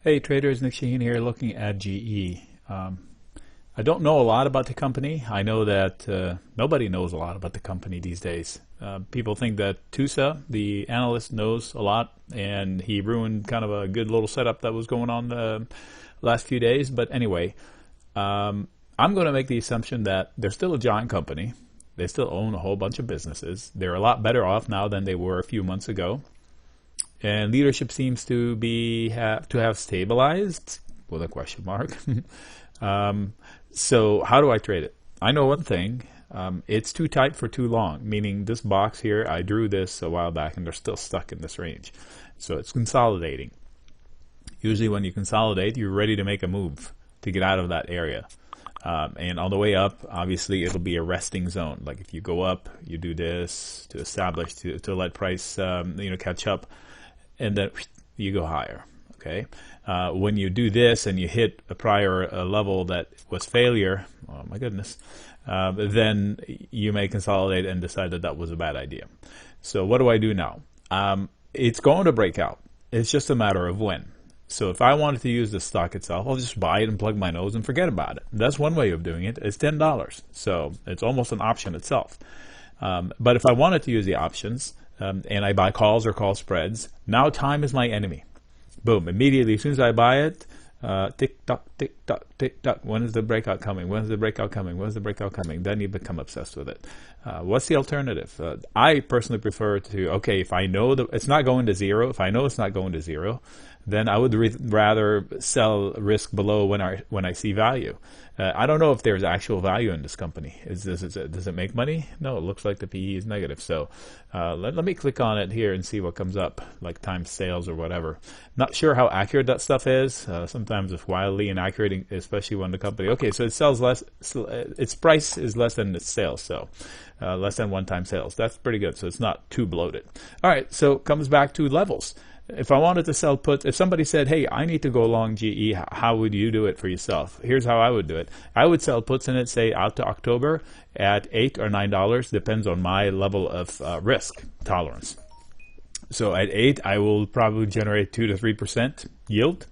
Hey traders, Nick Shaheen here looking at GE. I don't know a lot about the company. I know that nobody knows a lot about the company these days. People think that Tusa, the analyst, knows a lot, and he ruined kind of a good little setup that was going on the last few days. But anyway, I'm going to make the assumption that they're still a giant company. They still own a whole bunch of businesses. They're a lot better off now than they were a few months ago. And leadership seems to have stabilized with a question mark. So how do I trade it? I know one thing. It's too tight for too long, meaning this box here, I drew this a while back and they're still stuck in this range. So it's consolidating. Usually when you consolidate, you're ready to make a move to get out of that area. And on the way up, obviously it'll be a resting zone. Like if you go up, you do this to establish, to let price catch up, and then you go higher. Okay, when you do this and you hit a prior level that was failure, oh my goodness, then you may consolidate and decide that that was a bad idea. So what do I do now? It's going to break out. It's just a matter of when. So if I wanted to use the stock itself, I'll just buy it and plug my nose and forget about it. That's one way of doing it. It's $10. So it's almost an option itself. But if I wanted to use the options, and I buy calls or call spreads, now time is my enemy. Boom, immediately, as soon as I buy it, tick tock, tick tock, tick tock. When is the breakout coming? When is the breakout coming? When is the breakout coming? Then you become obsessed with it. What's the alternative? I personally prefer to, okay, if I know that it's not going to zero, if I know it's not going to zero, then I would rather sell risk below when I see value. I don't know if there's actual value in this company. Does it make money? No, it looks like the PE is negative. So let me click on it here and see what comes up, like times sales or whatever. Not sure how accurate that stuff is. Sometimes it's wildly inaccurate, especially when the company, okay, so it sells less, its price is less than its sales, so less than 1 time sales. That's pretty good, so it's not too bloated. All right, so it comes back to levels. If I wanted to sell puts, if somebody said, hey, I need to go long GE, how would you do it for yourself? Here's how I would do it. I would sell puts in it, say, out to October at $8 or $9, depends on my level of risk tolerance. So at 8, I will probably generate 2 to 3% yield,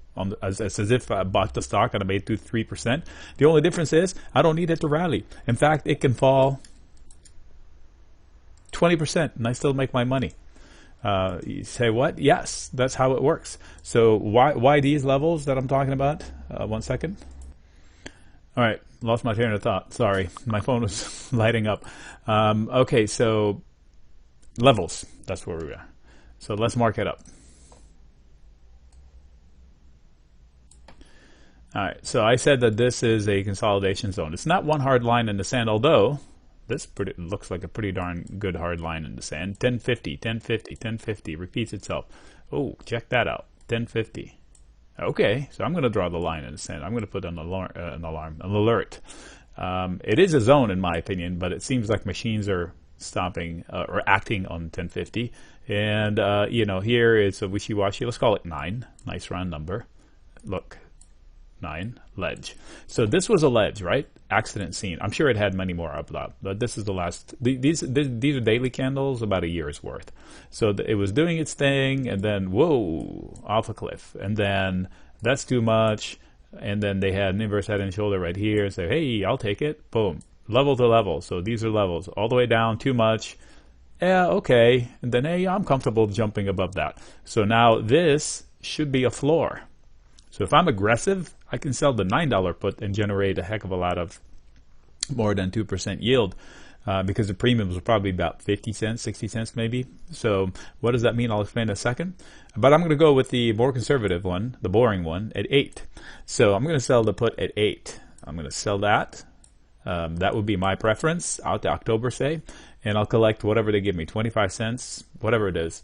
as if I bought the stock and I made 2 to 3%. The only difference is I don't need it to rally. In fact, it can fall 20% and I still make my money. You say what? Yes, that's how it works. So why these levels that I'm talking about? 1 second. All right, lost my train of thought. Sorry, my phone was lighting up. Okay, so levels, that's where we are. So let's mark it up. All right, so I said that this is a consolidation zone. It's not one hard line in the sand, although this looks like a pretty darn good hard line in the sand. 1050, 1050, 1050 repeats itself. Oh, check that out. 1050. Okay, so I'm going to draw the line in the sand. I'm going to put an alert. It is a zone in my opinion, but it seems like machines are stopping or acting on 1050. And here it's a wishy-washy. Let's call it 9. Nice round number. Look. 9 ledge. So this was a ledge, right? Accident scene. I'm sure it had many more up top, but this is the last. These are daily candles, about a year's worth. So it was doing its thing, and then whoa, off a cliff, and then that's too much, and then they had an inverse head and shoulder right here, and say, hey, I'll take it. Boom, level to level. So these are levels all the way down. Too much. Yeah, okay, and then hey, I'm comfortable jumping above that. So now this should be a floor. So if I'm aggressive, I can sell the $9 put and generate a heck of a lot of more than 2% yield because the premiums will probably be about 50 cents, 60 cents maybe. So what does that mean? I'll explain in a second. But I'm going to go with the more conservative one, the boring one, at 8. So I'm going to sell the put at 8. I'm going to sell that. That would be my preference out to October, say. And I'll collect whatever they give me, 25 cents, whatever it is.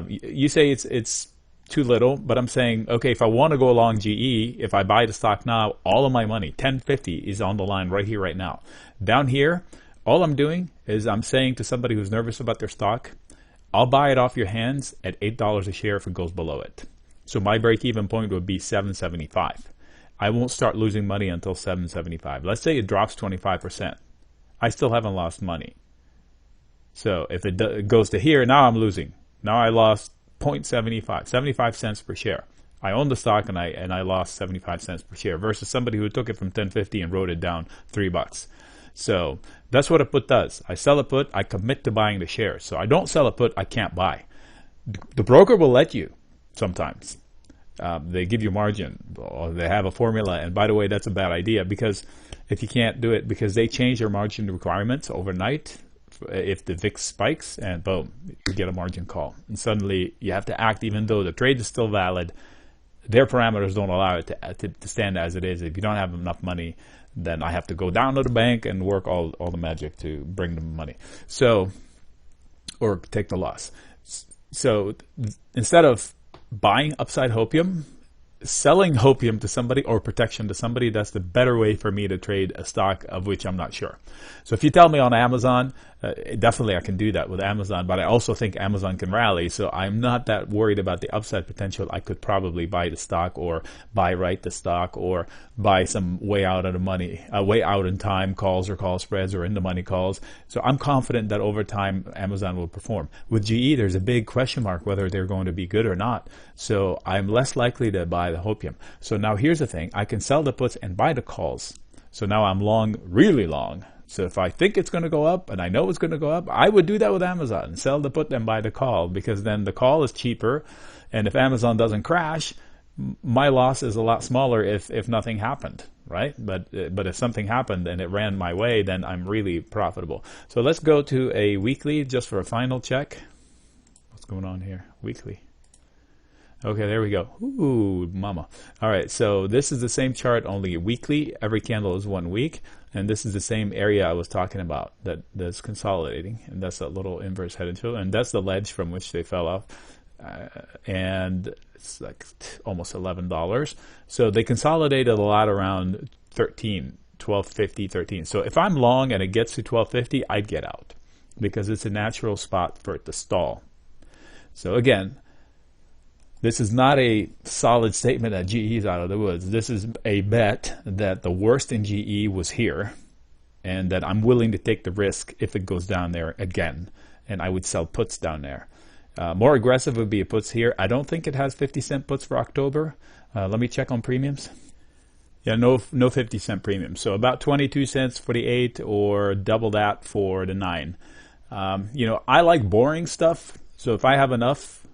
You say it's too little, but I'm saying, okay, if I want to go along GE, if I buy the stock now, all of my money, 1050 is on the line right here, right now. Down here, all I'm doing is I'm saying to somebody who's nervous about their stock, I'll buy it off your hands at $8 a share if it goes below it. So my break-even point would be $7.75. I won't start losing money until $7.75. Let's say it drops 25%. I still haven't lost money. So if it goes to here, now I'm losing. Now I lost 0.75, 75 cents per share. I own the stock and I lost 75 cents per share versus somebody who took it from 10.50 and wrote it down $3. So that's what a put does. I sell a put, I commit to buying the shares. So I don't sell a put, I can't buy. The broker will let you sometimes. They give you margin, or they have a formula. And by the way, that's a bad idea, because if you can't do it, because they change their margin requirements overnight, if the VIX spikes, and boom, you get a margin call. And suddenly you have to act even though the trade is still valid. Their parameters don't allow it to stand as it is. If you don't have enough money, then I have to go down to the bank and work all the magic to bring them money. So, or take the loss. So instead of buying upside hopium, selling hopium to somebody or protection to somebody, that's the better way for me to trade a stock of which I'm not sure. So if you tell me on Amazon, definitely I can do that with Amazon, but I also think Amazon can rally, so I'm not that worried about the upside potential. I could probably buy the stock or buy right the stock or buy some way out of the money, way out in time calls or call spreads or in the money calls. So I'm confident that over time Amazon will perform. With GE, there's a big question mark whether they're going to be good or not. So I'm less likely to buy the hopium. So now here's the thing. I can sell the puts and buy the calls. So now I'm long, really long. So if I think it's going to go up and I know it's going to go up, I would do that with Amazon. Sell the put and buy the call, because then the call is cheaper. And if Amazon doesn't crash, my loss is a lot smaller if nothing happened, right? But if something happened and it ran my way, then I'm really profitable. So let's go to a weekly just for a final check. What's going on here? Weekly. Okay, there we go. Ooh, mama. All right, so this is the same chart, only weekly. Every candle is 1 week. And this is the same area I was talking about that's consolidating. And that's that little inverse head and shoulder. And that's the ledge from which they fell off. And it's like almost $11. So they consolidated a lot around 13, 12.50, 13. So if I'm long and it gets to 12.50, I'd get out, because it's a natural spot for it to stall. So again, this is not a solid statement that GE is out of the woods. This is a bet that the worst in GE was here, and that I'm willing to take the risk if it goes down there again, and I would sell puts down there. More aggressive would be a puts here. I don't think it has 50-cent puts for October. Let me check on premiums. Yeah, no 50-cent premium. So about 22 cents for the 8, or double that for the 9. You know, I like boring stuff. So if I have enough,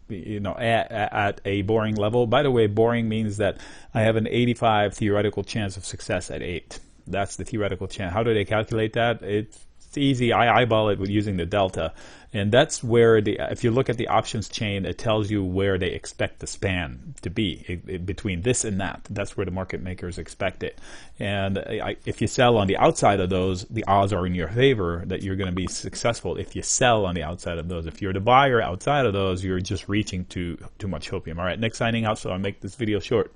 you know, at a boring level. By the way, boring means that I have an 85 theoretical chance of success at 8. That's the theoretical chance. How do they calculate that? It's easy. I eyeball it with using the delta, and that's where if you look at the options chain, it tells you where they expect the span to be between this and that. That's where the market makers expect it. And if you sell on the outside of those, the odds are in your favor that you're going to be successful. If you sell on the outside of those, if you're the buyer outside of those, you're just reaching too much hopium. All right, Nick signing out, so I'll make this video short.